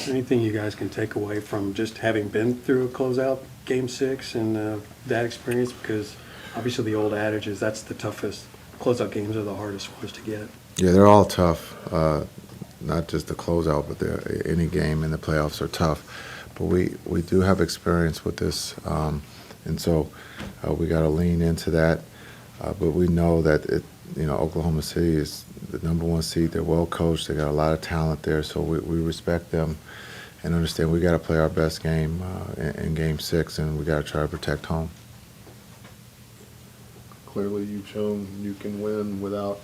Anything you guys can take away from just having been through a closeout Game 6 and that experience? Because obviously the old adage is that's the toughest. Closeout games are the hardest ones to get. Yeah, they're all tough. Not just the closeout, but any game in the playoffs are tough. But we do have experience with this, and so we got to lean into that. But we know that Oklahoma City is the #1 seed. They're well coached. They got a lot of talent there, so we respect them and understand we got to play our best game in Game 6, and we got to try to protect home. Clearly, you've shown you can win without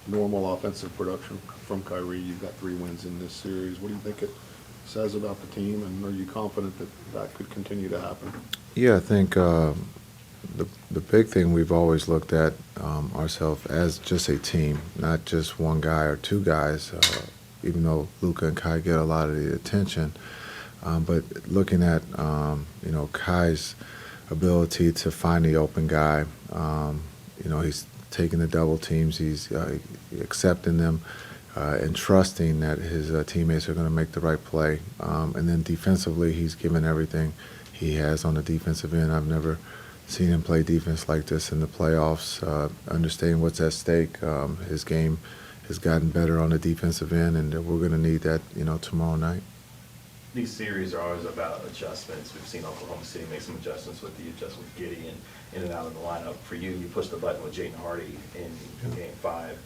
normal offensive production from Kyrie. You've got 3 wins in this series. What do you think it says about the team, and are you confident that that could continue to happen? Yeah, I think the big thing we've always looked at ourselves as just a team, not just one guy or 2 guys, even though Luka and Kai get a lot of the attention. But looking at, Kai's ability to find the open guy, he's taking the double teams, he's accepting them, and trusting that his teammates are going to make the right play. And then defensively, he's given everything he has on the defensive end. I've never seen him play defense like this in the playoffs, understanding what's at stake. His game has gotten better on the defensive end, and we're going to need that, tomorrow night. These series are always about adjustments. We've seen Oklahoma City make some adjustments with the adjustment with Giddey and in and out of the lineup. For you, you pushed the button with Jaden Hardy in Game 5.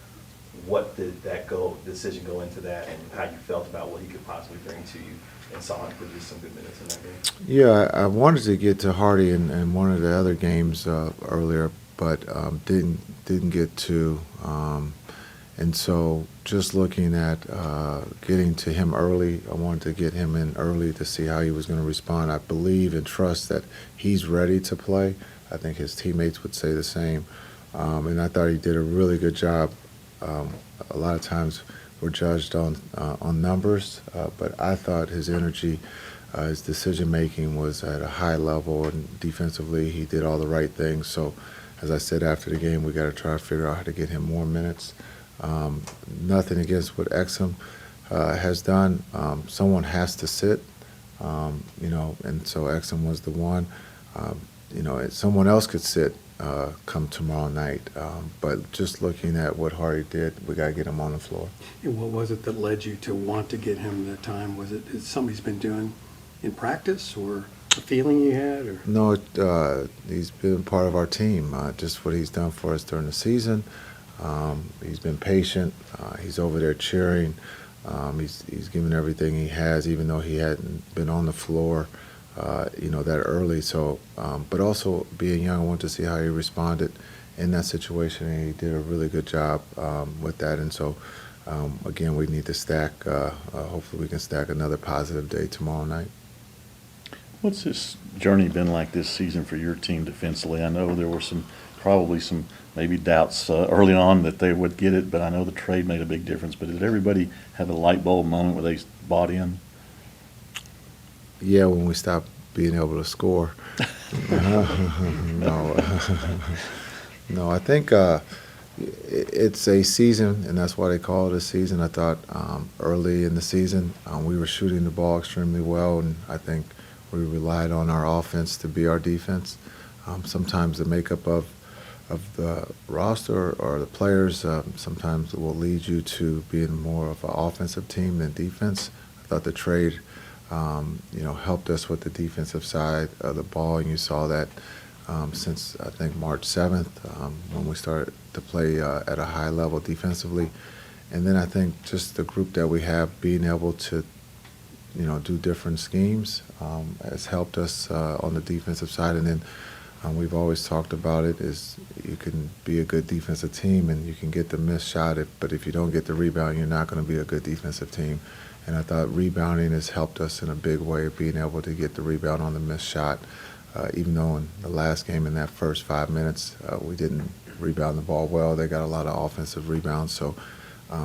What did that decision go into that, and how you felt about what he could possibly bring to you, and saw him produce some good minutes in that game? Yeah, I wanted to get to Hardy in one of the other games earlier, but didn't get to. And so just looking at getting to him early, I wanted to get him in early to see how he was going to respond. I believe and trust that he's ready to play. I think his teammates would say the same. And I thought he did a really good job. A lot of times we're judged on numbers, but I thought his energy, his decision-making was at a high level, and defensively he did all the right things. So as I said after the game, we got to try to figure out how to get him more minutes. Nothing against what Exum has done. Someone has to sit, and so Exum was the one. Someone else could sit come tomorrow night. But just looking at what Hardy did, we got to get him on the floor. And what was it that led you to want to get him that time? Was it something he's been doing in practice, or a feeling you had? Or? No, he's been part of our team. Just what he's done for us during the season. He's been patient. He's over there cheering. He's given everything he has, even though he hadn't been on the floor, that early. So, but also being young, I want to see how he responded in that situation, and he did a really good job with that. And so, again, we need to stack. Hopefully, we can stack another positive day tomorrow night. What's this journey been like this season for your team defensively? I know there were probably some maybe doubts early on that they would get it, but I know the trade made a big difference. But did everybody have a light bulb moment where they bought in? Yeah, when we stopped being able to score. No, no. I think it's a season, and that's why they call it a season. I thought early in the season we were shooting the ball extremely well, and I think we relied on our offense to be our defense. Sometimes the makeup of the roster or the players sometimes will lead you to being more of an offensive team than defense. I thought the trade helped us with the defensive side of the ball, and you saw that since I think March 7th when we started to play at a high level defensively. And then I think just the group that we have being able to do different schemes has helped us on the defensive side. And then we've always talked about it is you can be a good defensive team and you can get the missed shot, but if you don't get the rebound, you're not going to be a good defensive team. And I thought rebounding has helped us in a big way, being able to get the rebound on the missed shot. Even though in the last game, in that first 5 minutes, we didn't rebound the ball well. They got a lot of offensive rebounds. So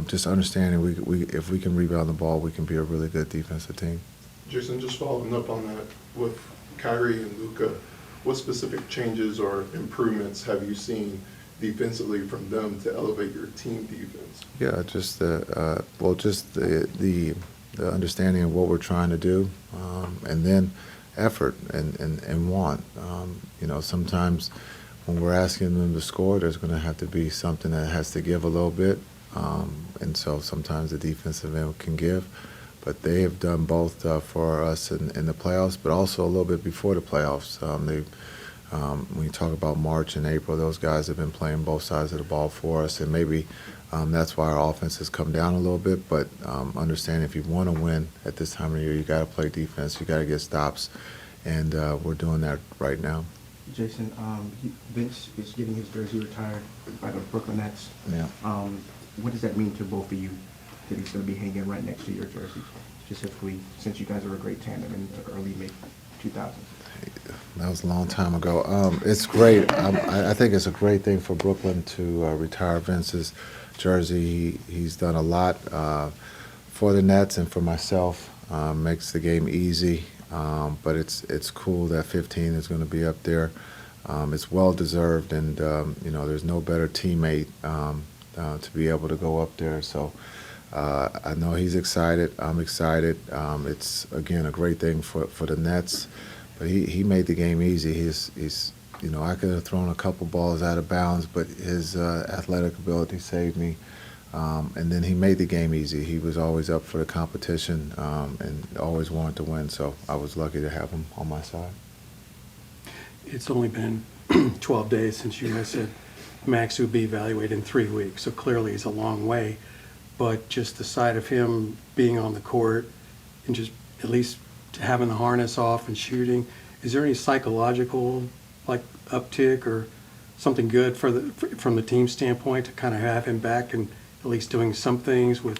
just understanding if we can rebound the ball, we can be a really good defensive team. Jason, just following up on that, with Kyrie and Luka, what specific changes or improvements have you seen defensively from them to elevate your team defense? Yeah, just the the understanding of what we're trying to do, and then effort and want. Sometimes when we're asking them to score, there's going to have to be something that has to give a little bit, and so sometimes the defensive end can give. But they have done both for us in the playoffs, but also a little bit before the playoffs. When you talk about March and April, those guys have been playing both sides of the ball for us, and maybe that's why our offense has come down a little bit. But understand, if you want to win at this time of the year, you got to play defense. You got to get stops, and we're doing that right now. Jason, Vince is getting his jersey retired by the Brooklyn Nets. Yeah. What does that mean to both of you that he's going to be hanging right next to your jersey, specifically since you guys are a great tandem in the early mid-2000s? That was a long time ago. It's great. I think it's a great thing for Brooklyn to retire Vince's jersey. He's done a lot for the Nets and for myself. Makes the game easy, but it's cool that 15 is going to be up there. It's well deserved, and there's no better teammate to be able to go up there. So I know he's excited. I'm excited. It's again a great thing for the Nets. But he made the game easy. He's I could have thrown a couple balls out of bounds, but his athletic ability saved me. And then he made the game easy. He was always up for the competition and always wanted to win. So I was lucky to have him on my side. It's only been 12 days since you guys said Max would be evaluated in 3 weeks, so clearly it's a long way. But just the sight of him being on the court and just at least having the harness off and shooting, is there any psychological uptick or something good from the team standpoint to kind of have him back and at least doing some things with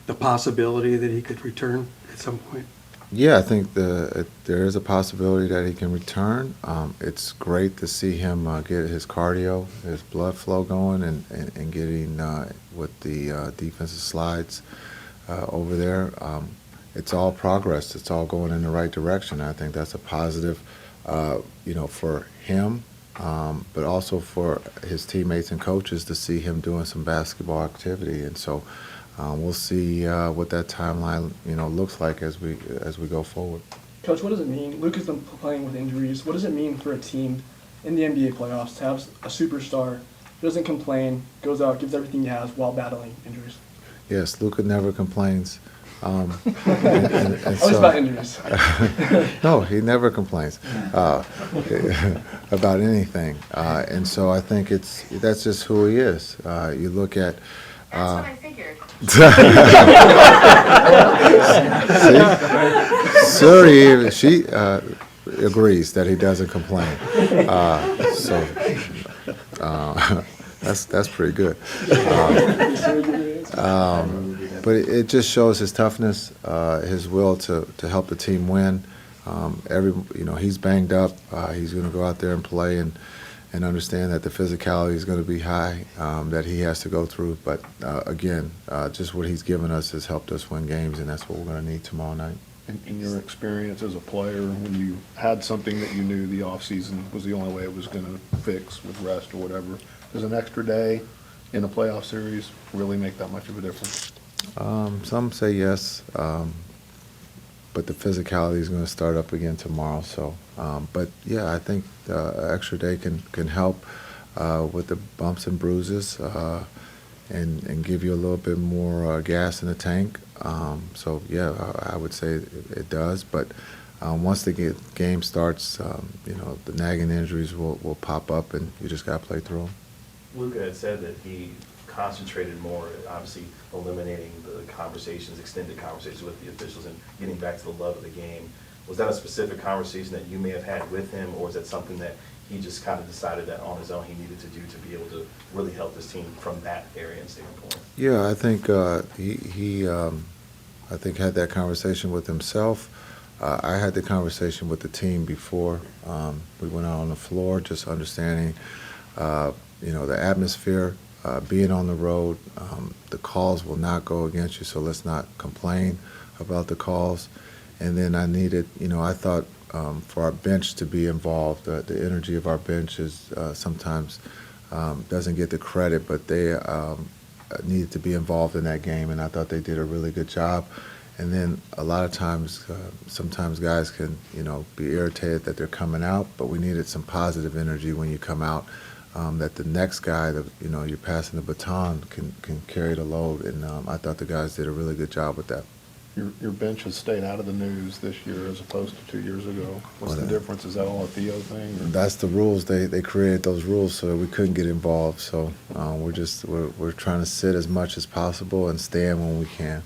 the possibility that he could return at some point? Yeah, I think there is a possibility that he can return. It's great to see him get his cardio, his blood flow going, and getting with the defensive slides over there. It's all progress. It's all going in the right direction. I think that's a positive, for him, but also for his teammates and coaches to see him doing some basketball activity. And so we'll see what that timeline, looks like as we go forward. Coach, what does it mean? Luka's been playing with injuries. What does it mean for a team in the NBA playoffs to have a superstar who doesn't complain, goes out, gives everything he has while battling injuries? Yes, Luka never complains. And Always about injuries. No, he never complains about anything. And so I think that's just who he is. You look at. That's what I figured. See? She agrees that he doesn't complain. That's pretty good. But it just shows his toughness, his will to help the team win. He's banged up. He's going to go out there and play and understand that the physicality is going to be high that he has to go through. But again, just what he's given us has helped us win games, and that's what we're going to need tomorrow night. In your experience as a player, when you had something that you knew the offseason was the only way it was going to fix with rest or whatever, does an extra day in a playoff series really make that much of a difference? Some say yes, but the physicality is going to start up again tomorrow. So, but yeah, I think the extra day can help with the bumps and bruises and give you a little bit more gas in the tank. So yeah, I would say it does. But once the game starts, the nagging injuries will pop up, and you just got to play through them. Luka had said that he concentrated more, obviously eliminating the conversations, extended conversations with the officials and getting back to the love of the game. Was that a specific conversation that you may have had with him, or was that something that he just kind of decided that on his own he needed to do to be able to really help his team from that area and standpoint? Yeah, I think he I think had that conversation with himself. I had the conversation with the team before we went out on the floor, just understanding the atmosphere. Being on the road, the calls will not go against you, so let's not complain about the calls. And then I needed, I thought for our bench to be involved, the energy of our bench is sometimes doesn't get the credit, but they needed to be involved in that game, and I thought they did a really good job. And then a lot of times, sometimes guys can, be irritated that they're coming out, but we needed some positive energy when you come out, that the next guy that, you're passing the baton can carry the load. And I thought the guys did a really good job with that. Your bench has stayed out of the news this year as opposed to 2 years ago. What's the difference? Is that all a Theo thing? Or? That's the rules. They created those rules so that we couldn't get involved. So we're trying to sit as much as possible and stand when we can.